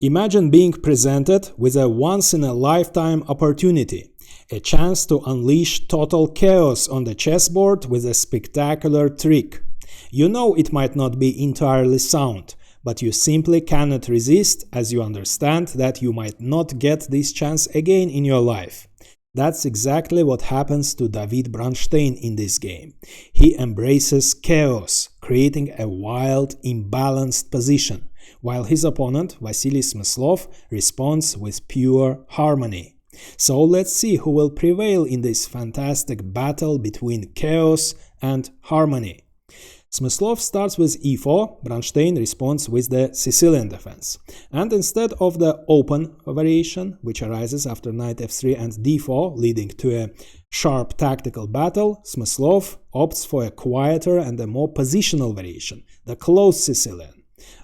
Imagine being presented with a once-in-a-lifetime opportunity, a chance to unleash total chaos on the chessboard with a spectacular trick. You know it might not be entirely sound, but you simply cannot resist as you understand that you might not get this chance again in your life. That's exactly what happens to David Bronstein in this game. He embraces chaos, creating a wild, imbalanced position, while his opponent, Vasily Smyslov, responds with pure harmony. So let's see who will prevail in this fantastic battle between chaos and harmony. Smyslov starts with e4, Bronstein responds with the Sicilian defense. And instead of the open variation, which arises after knight f3 and d4, leading to a sharp tactical battle, Smyslov opts for a quieter and a more positional variation, the closed Sicilian.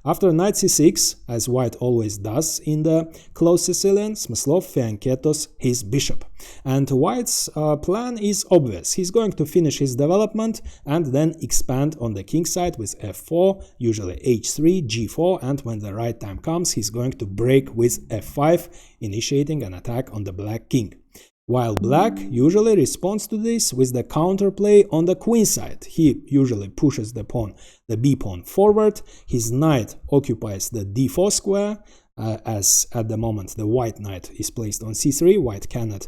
After knight c6, as white always does in the closed Sicilian, Smyslov fianchettos his bishop. And white's plan is obvious. He's going to finish his development and then expand on the king side with f4, usually h3, g4, and when the right time comes, he's going to break with f5, initiating an attack on the black king. While black usually responds to this with the counterplay on the queen side. He usually pushes the b pawn forward, his knight occupies the d4 square, as at the moment the white knight is placed on c3, white cannot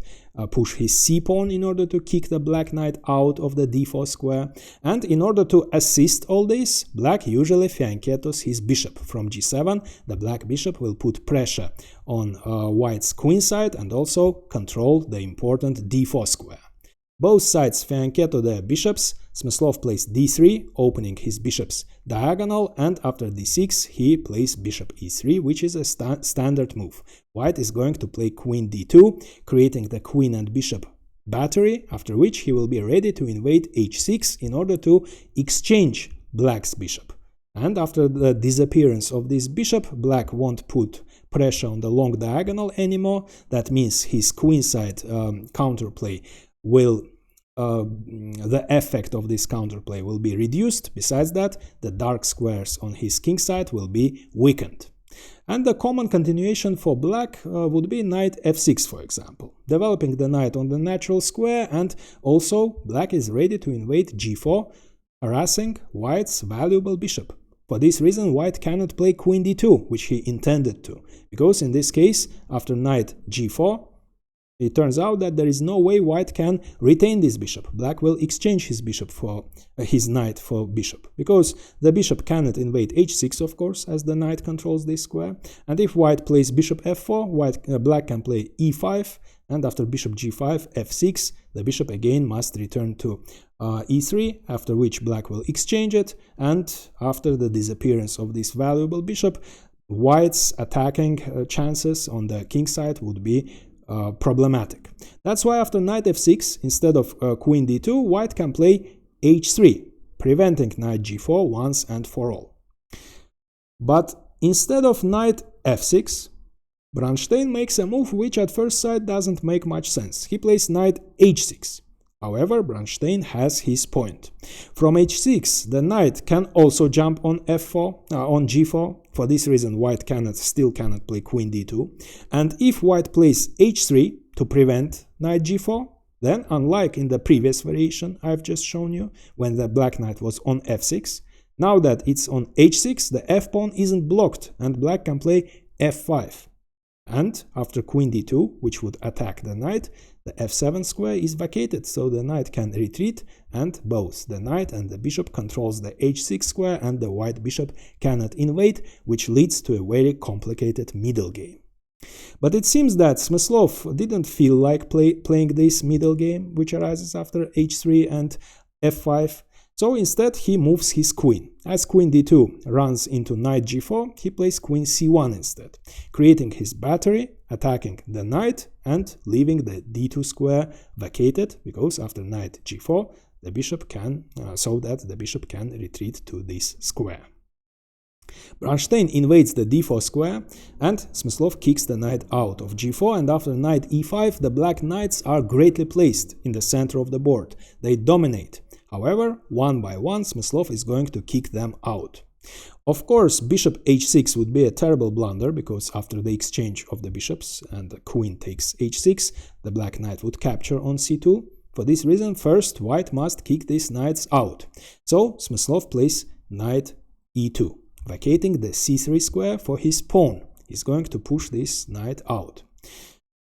push his c pawn in order to kick the black knight out of the d4 square, and in order to assist all this, black usually fianchettos his bishop. From g7, the black bishop will put pressure on white's queen side and also control the important d4 square. Both sides fianchetto their bishops. Smyslov plays d3, opening his bishop's diagonal, and after d6 he plays bishop e3, which is a standard move. White is going to play queen d2, creating the queen and bishop battery, after which he will be ready to invade h6 in order to exchange black's bishop. And after the disappearance of this bishop, black won't put pressure on the long diagonal anymore. That means his queenside counterplay will the effect of this counterplay will be reduced. Besides that, the dark squares on his king side will be weakened. And the common continuation for black would be knight f6, for example, developing the knight on the natural square, and also black is ready to invade g4, harassing white's valuable bishop. For this reason, white cannot play queen d2, which he intended to, because in this case, after knight g4, it turns out that there is no way white can retain this bishop. Black will exchange his bishop for his knight for bishop, because the bishop cannot invade h6, of course, as the knight controls this square. And if white plays bishop f4, black can play e5, and after bishop g5, f6, the bishop again must return to e3, after which black will exchange it, and after the disappearance of this valuable bishop, white's attacking chances on the king side would be problematic. That's why after knight f6, instead of queen d2, white can play h3, preventing knight g4 once and for all. But instead of knight f6, Bronstein makes a move which at first sight doesn't make much sense. He plays knight h6. However, Bronstein has his point. From h6, the knight can also jump on f4, on g4. For this reason, white still cannot play queen d2. And if white plays h3 to prevent knight g4, then unlike in the previous variation I've just shown you, when the black knight was on f6, now that it's on h6, the f-pawn isn't blocked and black can play f5. And after queen d2, which would attack the knight, the f7 square is vacated, so the knight can retreat, and both the knight and the bishop controls the h6 square, and the white bishop cannot invade, which leads to a very complicated middle game. But it seems that Smyslov didn't feel like playing this middle game, which arises after h3 and f5. So instead he moves his queen. As queen d2 runs into knight g4, he plays queen c1 instead, creating his battery, attacking the knight and leaving the d2 square vacated, because after knight g4 the bishop can retreat to this square. Bronstein invades the d4 square, and Smyslov kicks the knight out of g4, and after knight e5 the black knights are greatly placed in the center of the board. They dominate. However, one by one, Smyslov is going to kick them out. Of course, bishop h6 would be a terrible blunder, because after the exchange of the bishops and the queen takes h6, the black knight would capture on c2. For this reason, first white must kick these knights out. So Smyslov plays knight e2, vacating the c3 square for his pawn. He's going to push this knight out.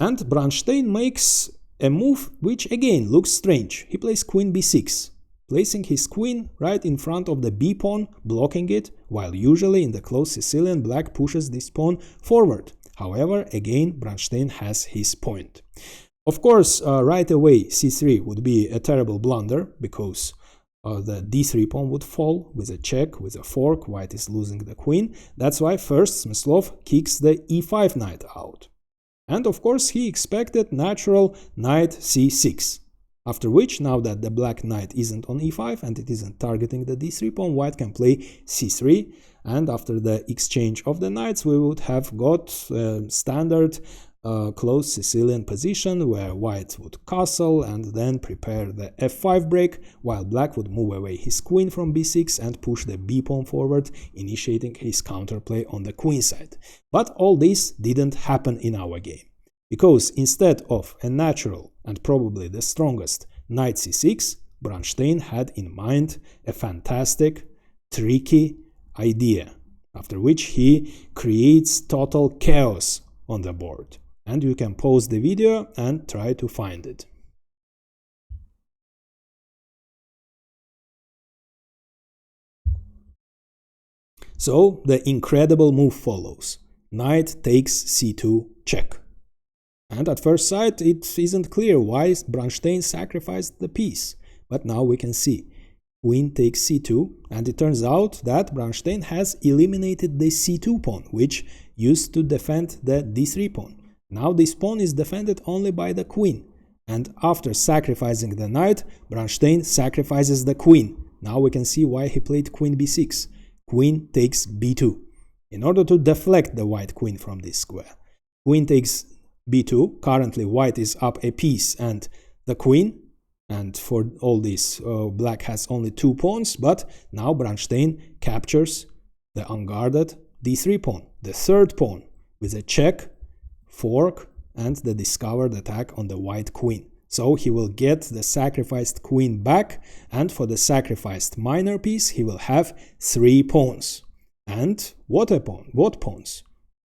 And Bronstein makes a move which again looks strange. He plays queen b6, placing his queen right in front of the b pawn, blocking it, while usually in the closed Sicilian black pushes this pawn forward. However, again Bronstein has his point. Of course, right away c3 would be a terrible blunder, because the d3 pawn would fall with a check, with a fork. White is losing the queen. That's why first Smyslov kicks the e5 knight out. And of course he expected natural knight c6. After which, now that the black knight isn't on e5 and it isn't targeting the d3 pawn, white can play c3. And after the exchange of the knights, we would have got standard closed Sicilian position, where white would castle and then prepare the f5 break, while black would move away his queen from b6 and push the b pawn forward, initiating his counterplay on the queen side. But all this didn't happen in our game, because instead of a natural and probably the strongest knight c6, Bronstein had in mind a fantastic, tricky idea, after which he creates total chaos on the board. And you can pause the video and try to find it. So the incredible move follows. Knight takes c2 check. And at first sight it isn't clear why Bronstein sacrificed the piece, but now we can see. Queen takes c2, and it turns out that Bronstein has eliminated the c2 pawn, which used to defend the d3 pawn. Now this pawn is defended only by the queen, and after sacrificing the knight, Bronstein sacrifices the queen. Now we can see why he played queen b6. Queen takes b2, in order to deflect the white queen from this square. Queen takes b2, currently white is up a piece and the queen, and for all this black has only 2 pawns, but now Bronstein captures the unguarded d3 pawn, the third pawn, with a check, fork, and the discovered attack on the white queen. So he will get the sacrificed queen back, and for the sacrificed minor piece he will have 3 pawns. And what a pawn? What pawns?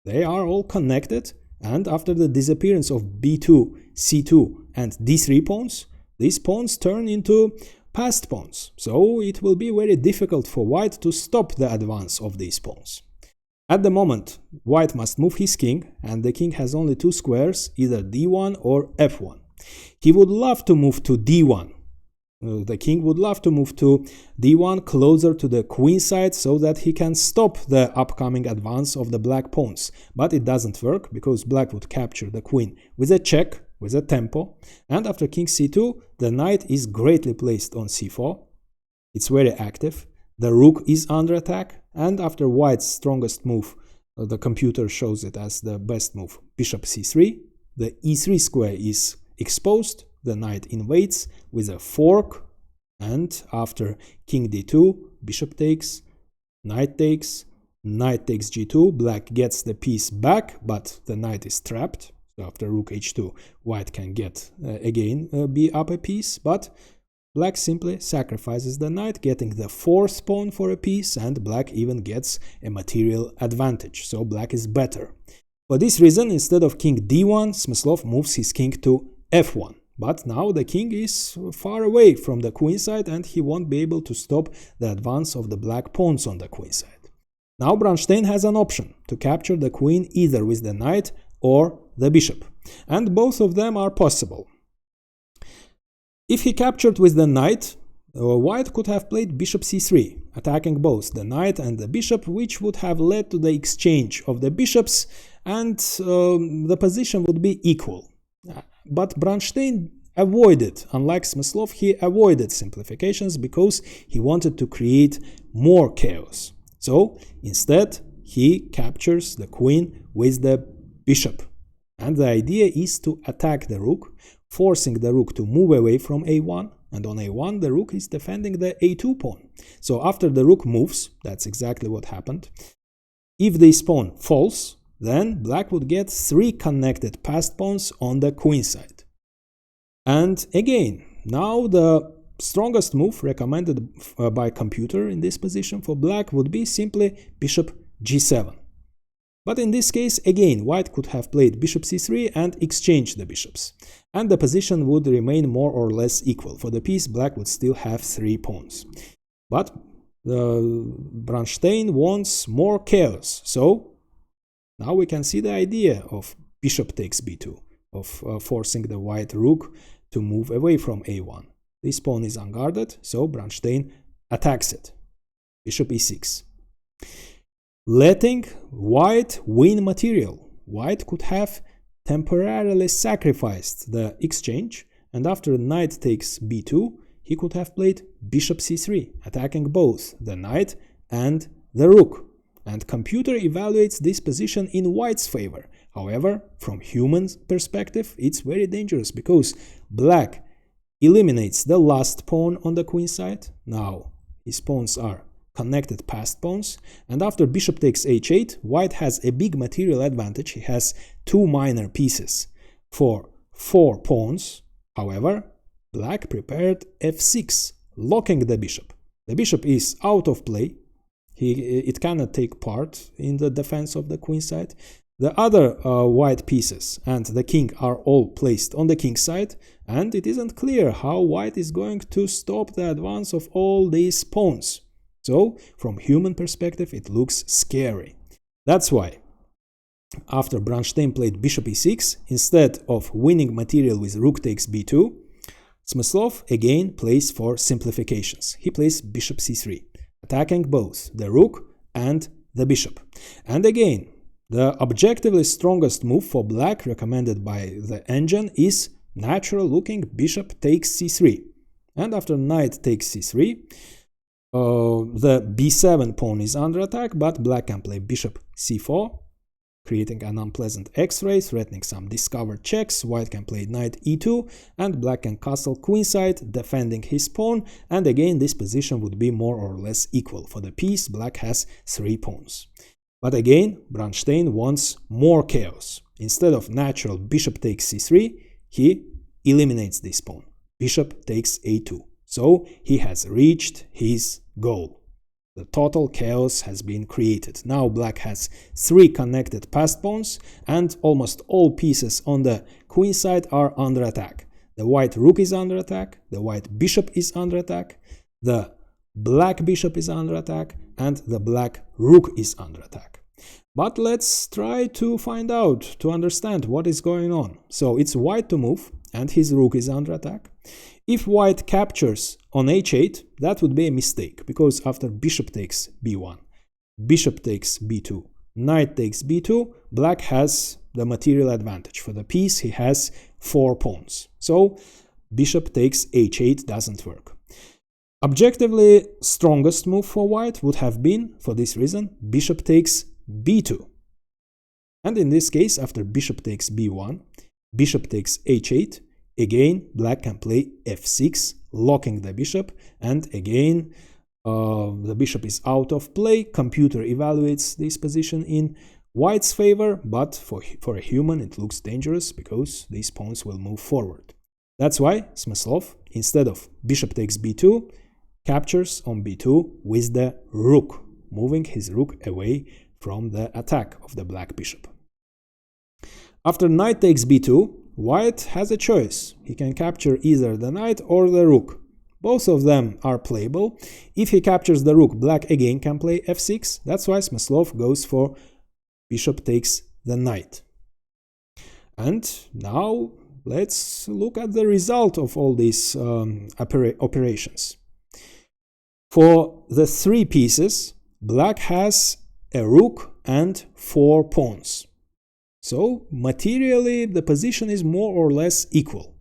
They are all connected, and after the disappearance of b2, c2, and d3 pawns, these pawns turn into passed pawns. So it will be very difficult for white to stop the advance of these pawns. At the moment, white must move his king, and the king has only 2 squares, either d1 or f1. He would love to move to d1. The king would love to move to d1 closer to the queen side, so that he can stop the upcoming advance of the black pawns. But it doesn't work, because black would capture the queen with a check, with a tempo, and after king c2, the knight is greatly placed on c4. It's very active. The rook is under attack, and after white's strongest move, the computer shows it as the best move, bishop c3, the e3 square is exposed, the knight invades with a fork, and after king d2, bishop takes, knight takes g2, black gets the piece back, but the knight is trapped. So after rook h2, white can get again be up a piece, but black simply sacrifices the knight, getting the 4th pawn for a piece, and black even gets a material advantage, so black is better. For this reason, instead of king d1, Smyslov moves his king to f1. But now the king is far away from the queen side, and he won't be able to stop the advance of the black pawns on the queen side. Now Bronstein has an option to capture the queen either with the knight or the bishop, and both of them are possible. If he captured with the knight, white could have played bishop c3, attacking both the knight and the bishop, which would have led to the exchange of the bishops, and the position would be equal. But Bronstein avoided, unlike Smyslov, he avoided simplifications because he wanted to create more chaos. So instead, he captures the queen with the bishop. And the idea is to attack the rook, forcing the rook to move away from a1 and on a1 the rook is defending the a2 pawn. So after the rook moves, that's exactly what happened. If this pawn falls, then black would get 3 connected passed pawns on the queen side. And again, now the strongest move recommended by computer in this position for black would be simply bishop g7. But in this case, again, white could have played bishop c3 and exchanged the bishops. And the position would remain more or less equal. For the piece, black would still have 3 pawns. But Bronstein wants more chaos. So now we can see the idea of bishop takes b2, of forcing the white rook to move away from a1. This pawn is unguarded, so Bronstein attacks it. Bishop e6. Letting white win material. White could have temporarily sacrificed the exchange, and after knight takes b2, he could have played bishop c3, attacking both the knight and the rook. And computer evaluates this position in white's favor. However, from human perspective, it's very dangerous because black eliminates the last pawn on the queen side. Now his pawns are connected passed pawns, and after bishop takes h8, white has a big material advantage. He has 2 minor pieces for 4 pawns. However, black prepared f6, locking the bishop. The bishop is out of play. It cannot take part in the defense of the queen side. The other white pieces and the king are all placed on the king side, and it isn't clear how white is going to stop the advance of all these pawns. So, from human perspective, it looks scary. That's why, after Bronstein played bishop e6, instead of winning material with rook takes b2, Smyslov again plays for simplifications. He plays bishop c3, attacking both the rook and the bishop. And again, the objectively strongest move for black recommended by the engine is natural-looking bishop takes c3. And after knight takes c3, the b7 pawn is under attack, but black can play bishop c4, creating an unpleasant x-ray, threatening some discovered checks. White can play knight e2, and black can castle queenside, defending his pawn, and again this position would be more or less equal. For the piece, black has 3 pawns. But again, Bronstein wants more chaos. Instead of natural bishop takes c3, he eliminates this pawn. Bishop takes a2. So he has reached his goal. The total chaos has been created. Now black has 3 connected passed pawns, and almost all pieces on the queen side are under attack. The white rook is under attack, the white bishop is under attack, the black bishop is under attack, and the black rook is under attack. But let's try to find out, to understand what is going on. So it's white to move, and his rook is under attack. If white captures on h8, that would be a mistake, because after bishop takes b1, bishop takes b2, knight takes b2, black has the material advantage. For the piece, he has 4 pawns. So bishop takes h8 doesn't work. Objectively strongest move for white would have been, for this reason, bishop takes b2. And in this case, after bishop takes b1, bishop takes h8, again black can play f6, locking the bishop, and again the bishop is out of play. Computer evaluates this position in white's favor, but for a human it looks dangerous because these pawns will move forward. That's why Smyslov, instead of bishop takes b2, captures on b2 with the rook, moving his rook away from the attack of the black bishop. After knight takes b2, white has a choice. He can capture either the knight or the rook. Both of them are playable. If he captures the rook, black again can play f6. That's why Smyslov goes for bishop takes the knight. And now let's look at the result of all these operations. For the 3 pieces, black has a rook and 4 pawns. So materially the position is more or less equal,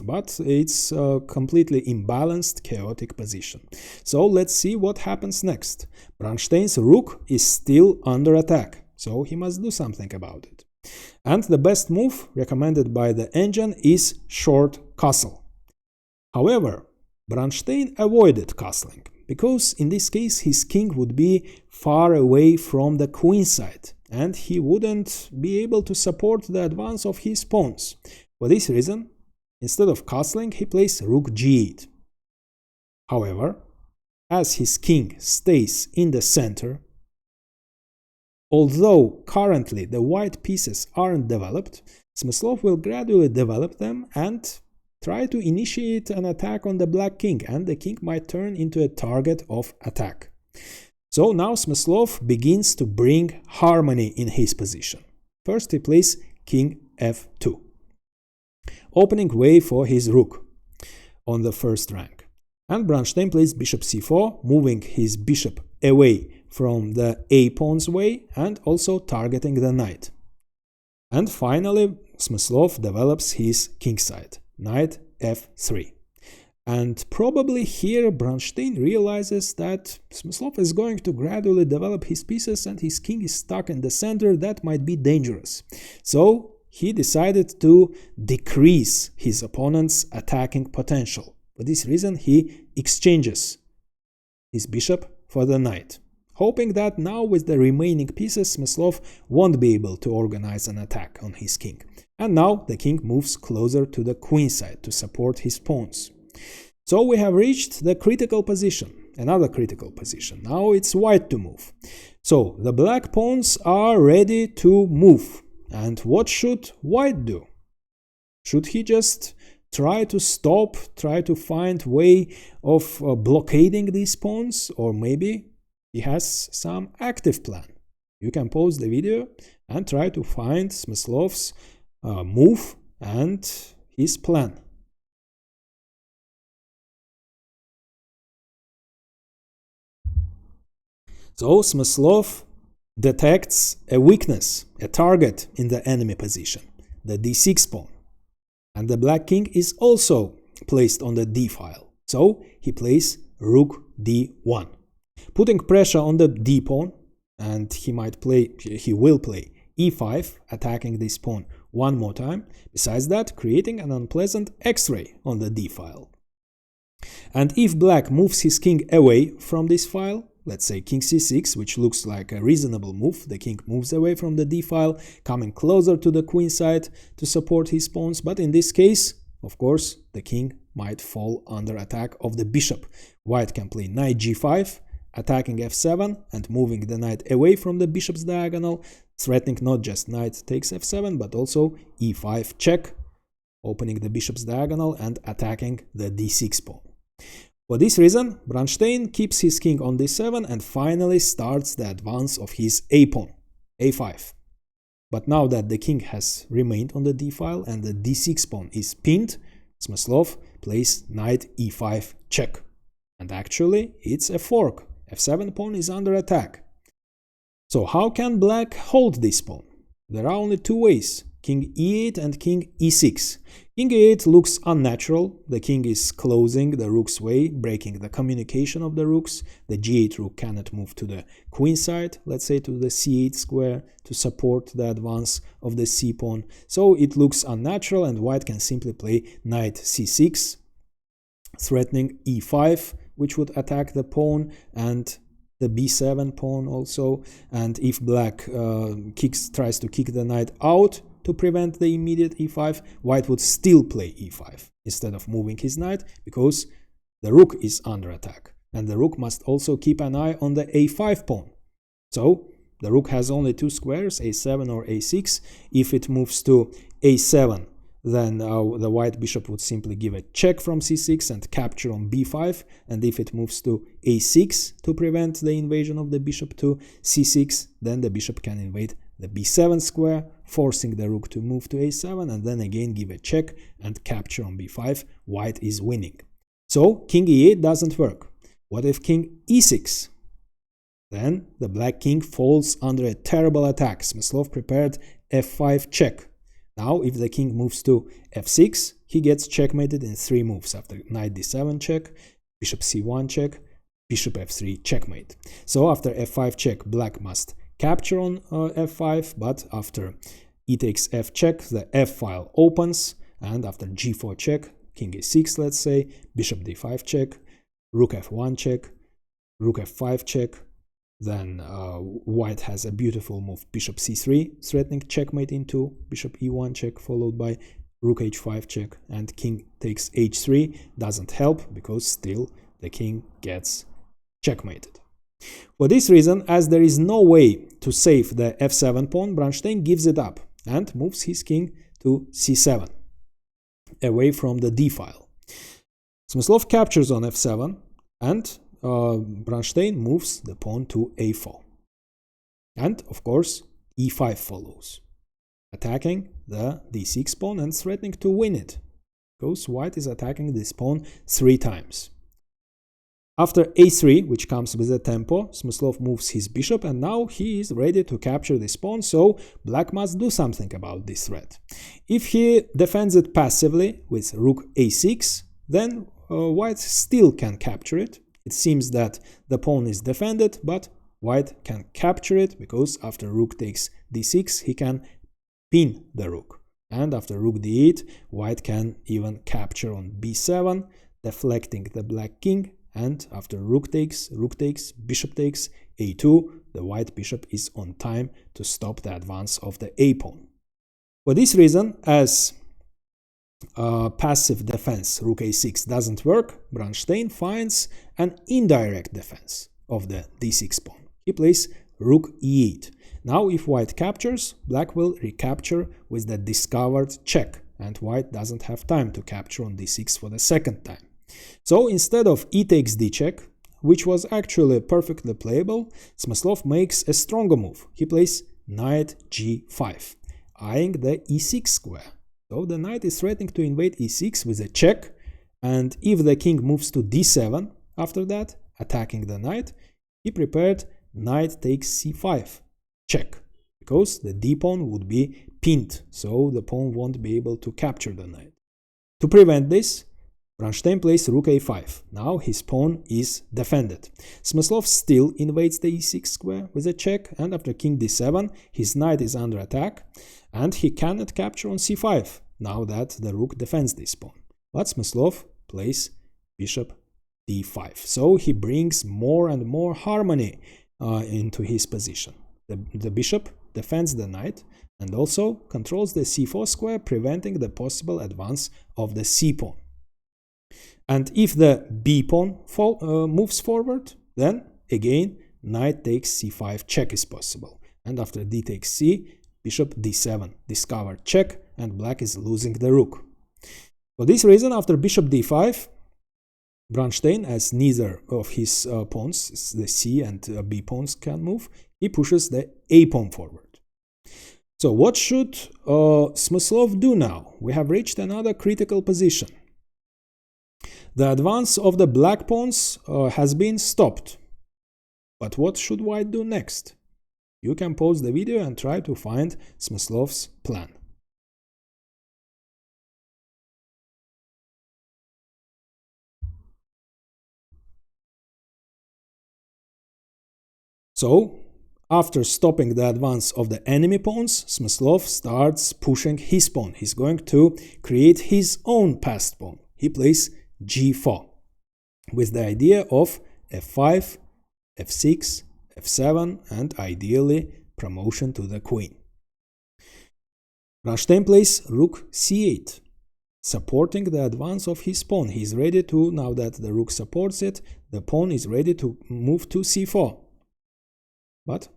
but it's a completely imbalanced, chaotic position. So let's see what happens next. Bronstein's rook is still under attack, so he must do something about it. And the best move recommended by the engine is short castle. However, Bronstein avoided castling, because in this case his king would be far away from the queen side, and he wouldn't be able to support the advance of his pawns. For this reason, instead of castling, he plays rook g8. However, as his king stays in the center, although currently the white pieces aren't developed, Smyslov will gradually develop them and try to initiate an attack on the black king, and the king might turn into a target of attack. So now Smyslov begins to bring harmony in his position. First he plays king f2, opening way for his rook on the first rank. And Bronstein plays bishop c4, moving his bishop away from the a-pawn's way and also targeting the knight. And finally, Smyslov develops his kingside, knight f3. And probably here Bronstein realizes that Smyslov is going to gradually develop his pieces and his king is stuck in the center. That might be dangerous. So he decided to decrease his opponent's attacking potential. For this reason, he exchanges his bishop for the knight, hoping that now with the remaining pieces Smyslov won't be able to organize an attack on his king. And now the king moves closer to the queen side to support his pawns. So we have reached the critical position, another critical position. Now it's white to move. So the black pawns are ready to move. And what should white do? Should he just try to stop, try to find way of blockading these pawns, or maybe he has some active plan? You can pause the video and try to find Smyslov's move and his plan. So Smyslov detects a weakness, a target in the enemy position, the d6 pawn. And the black king is also placed on the d file. So he plays rook d1, putting pressure on the d pawn, and he will play e5, attacking this pawn one more time. Besides that, creating an unpleasant x-ray on the d file. And if black moves his king away from this file, let's say king c6, which looks like a reasonable move, the king moves away from the d file, coming closer to the queen side to support his pawns, but in this case, of course, the king might fall under attack of the bishop. White can play knight g5, attacking f7 and moving the knight away from the bishop's diagonal, threatening not just knight takes f7, but also e5 check, opening the bishop's diagonal and attacking the d6 pawn. For this reason, Bronstein keeps his king on d7 and finally starts the advance of his a-pawn, a5. But now that the king has remained on the d-file and the d6 pawn is pinned, Smyslov plays knight e5 check. And actually, it's a fork. f7 pawn is under attack. So how can black hold this pawn? There are only two ways, king e8 and king e6. King e8 looks unnatural. The king is closing the rook's way, breaking the communication of the rooks. The g8 rook cannot move to the queen side, let's say to the c8 square, to support the advance of the c pawn. So it looks unnatural, and white can simply play knight c6, threatening e5, which would attack the pawn, and the b7 pawn also. And if black tries to kick the knight out to prevent the immediate e5, white would still play e5 instead of moving his knight, because the rook is under attack, and the rook must also keep an eye on the a5 pawn. So the rook has only two squares, a7 or a6. If it moves to a7, then the white bishop would simply give a check from c6 and capture on b5, and if it moves to a6 to prevent the invasion of the bishop to c6, then the bishop can invade the b7 square, forcing the rook to move to a7, and then again give a check and capture on b5. White is winning. So king e8 doesn't work. What if king e6? Then the black king falls under a terrible attack. Smyslov prepared f5 check. Now if the king moves to f6, he gets checkmated in 3 moves after knight d7 check, bishop c1 check, bishop f3 checkmate. So after f5 check, black must capture on f5, but after e takes f check, the f file opens, and after g4 check, king e6, let's say, bishop d5 check, rook f1 check, rook f5 check. Then white has a beautiful move, bishop c3, threatening checkmate into bishop e1 check, followed by rook h5 check, and king takes h3. Doesn't help because still the king gets checkmated. For this reason, as there is no way to save the f7 pawn, Bronstein gives it up and moves his king to c7, away from the d file. Smyslov captures on f7, and Bronstein moves the pawn to a4. And, of course, e5 follows, attacking the d6 pawn and threatening to win it, because white is attacking this pawn 3 times. After a3, which comes with a tempo, Smyslov moves his bishop, and now he is ready to capture this pawn, so black must do something about this threat. If he defends it passively with rook a6, then white still can capture it. It seems that the pawn is defended, but white can capture it because after rook takes d6, he can pin the rook. And after rook d8, white can even capture on b7, deflecting the black king. And after rook takes, bishop takes, a2, the white bishop is on time to stop the advance of the a pawn. For this reason, as passive defense rook a6 doesn't work, Bronstein finds an indirect defense of the d6 pawn. He plays rook e8. Now if white captures, black will recapture with the discovered check, and white doesn't have time to capture on d6 for the second time. So instead of e takes d check, which was actually perfectly playable, Smyslov makes a stronger move. He plays knight g5, eyeing the e6 square. So the knight is threatening to invade e6 with a check, and if the king moves to d7 after that, attacking the knight, he prepared knight takes c5 check, because the d pawn would be pinned, so the pawn won't be able to capture the knight. To prevent this, Bronstein plays rook a5. Now his pawn is defended. Smyslov still invades the e6 square with a check, and after king d7, his knight is under attack, and he cannot capture on c5, now that the rook defends this pawn. But Smyslov plays bishop d5. So he brings more and more harmony into his position. The bishop defends the knight and also controls the c4 square, preventing the possible advance of the c pawn. And if the b pawn moves forward, then again knight takes c5 check is possible. And after d takes c, bishop d7, discovered check, and black is losing the rook. For this reason, after bishop d5, Bronstein, as neither of his pawns, the c and b pawns, can move, he pushes the a pawn forward. So what should Smyslov do now? We have reached another critical position. The advance of the black pawns has been stopped. But what should white do next? You can pause the video and try to find Smyslov's plan. So, after stopping the advance of the enemy pawns, Smyslov starts pushing his pawn. He's going to create his own passed pawn. He plays g4 with the idea of f5, f6, f7, and ideally promotion to the queen. Bronstein plays rook c8, supporting the advance of his pawn. He is ready to, now that the rook supports it, the pawn is ready to move to c4. But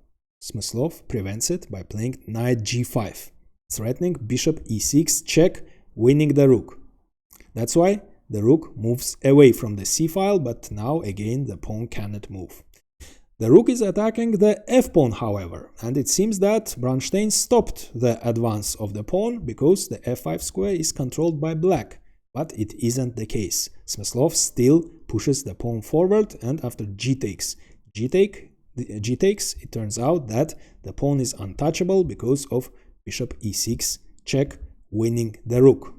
Smyslov prevents it by playing knight g5, threatening bishop e6 check, winning the rook. That's why the rook moves away from the c-file, but now again the pawn cannot move. The rook is attacking the f-pawn, however, and it seems that Bronstein stopped the advance of the pawn because the f5 square is controlled by black, but it isn't the case. Smyslov still pushes the pawn forward, and after g takes, it turns out that the pawn is untouchable because of bishop e6 check, winning the rook.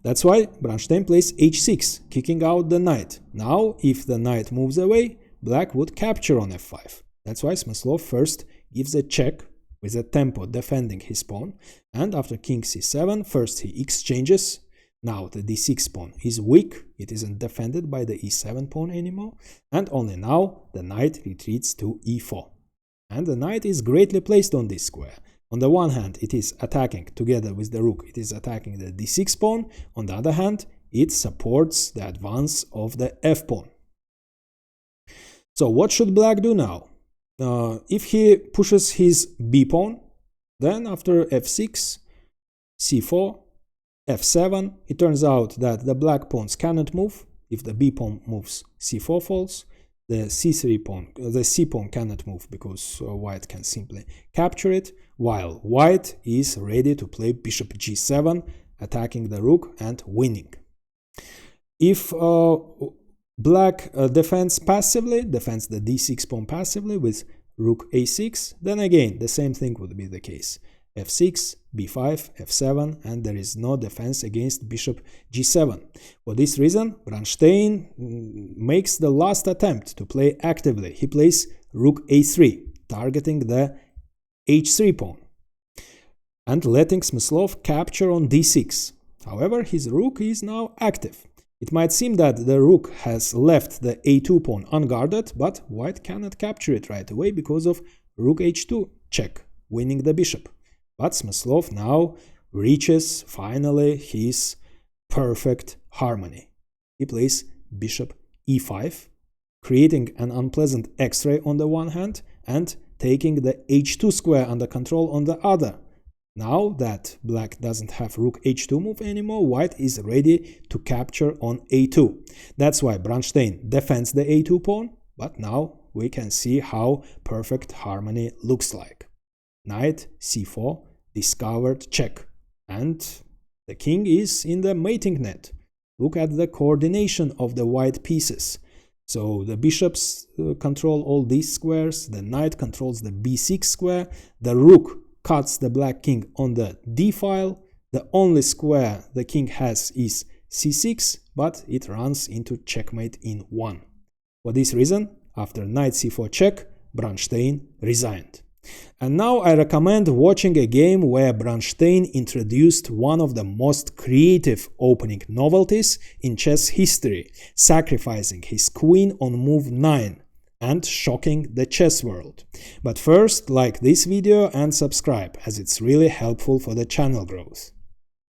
That's why Bronstein plays h6, kicking out the knight. Now, if the knight moves away, black would capture on f5. That's why Smyslov first gives a check with a tempo defending his pawn, and after king c7, first he exchanges Now the d6 pawn is weak, it isn't defended by the e7 pawn anymore, and only now the knight retreats to e4. And the knight is greatly placed on this square. On the one hand, it is attacking, together with the rook, it is attacking the d6 pawn. On the other hand, it supports the advance of the f pawn. So what should black do now? If he pushes his b pawn, then after f6, c4, f7, it turns out that the black pawns cannot move. If the b pawn moves, c4 falls. The c3 pawn, the c pawn cannot move because white can simply capture it, while white is ready to play bishop g7, attacking the rook and winning. If black defends the d6 pawn passively with rook a6, then again the same thing would be the case. f6, b5, f7, and there is no defense against bishop g7. For this reason, Bronstein makes the last attempt to play actively. He plays rook a3, targeting the h3 pawn, and letting Smyslov capture on d6. However, his rook is now active. It might seem that the rook has left the a2 pawn unguarded, but white cannot capture it right away because of rook h2 check, winning the bishop. But Smyslov now reaches finally his perfect harmony. He plays bishop e5, creating an unpleasant x-ray on the one hand and taking the h2 square under control on the other. Now that black doesn't have rook h2 move anymore, white is ready to capture on a2. That's why Bronstein defends the a2 pawn, but now we can see how perfect harmony looks like. Knight c4, discovered check, and the king is in the mating net. Look at the coordination of the white pieces. So the bishops control all these squares, the knight controls the b6 square, the rook cuts the black king on the d file, the only square the king has is c6, but it runs into checkmate in 1. For this reason, after knight c4 check, Bronstein resigned. And now I recommend watching a game where Bronstein introduced one of the most creative opening novelties in chess history, sacrificing his queen on move 9 and shocking the chess world. But first, like this video and subscribe, as it's really helpful for the channel growth.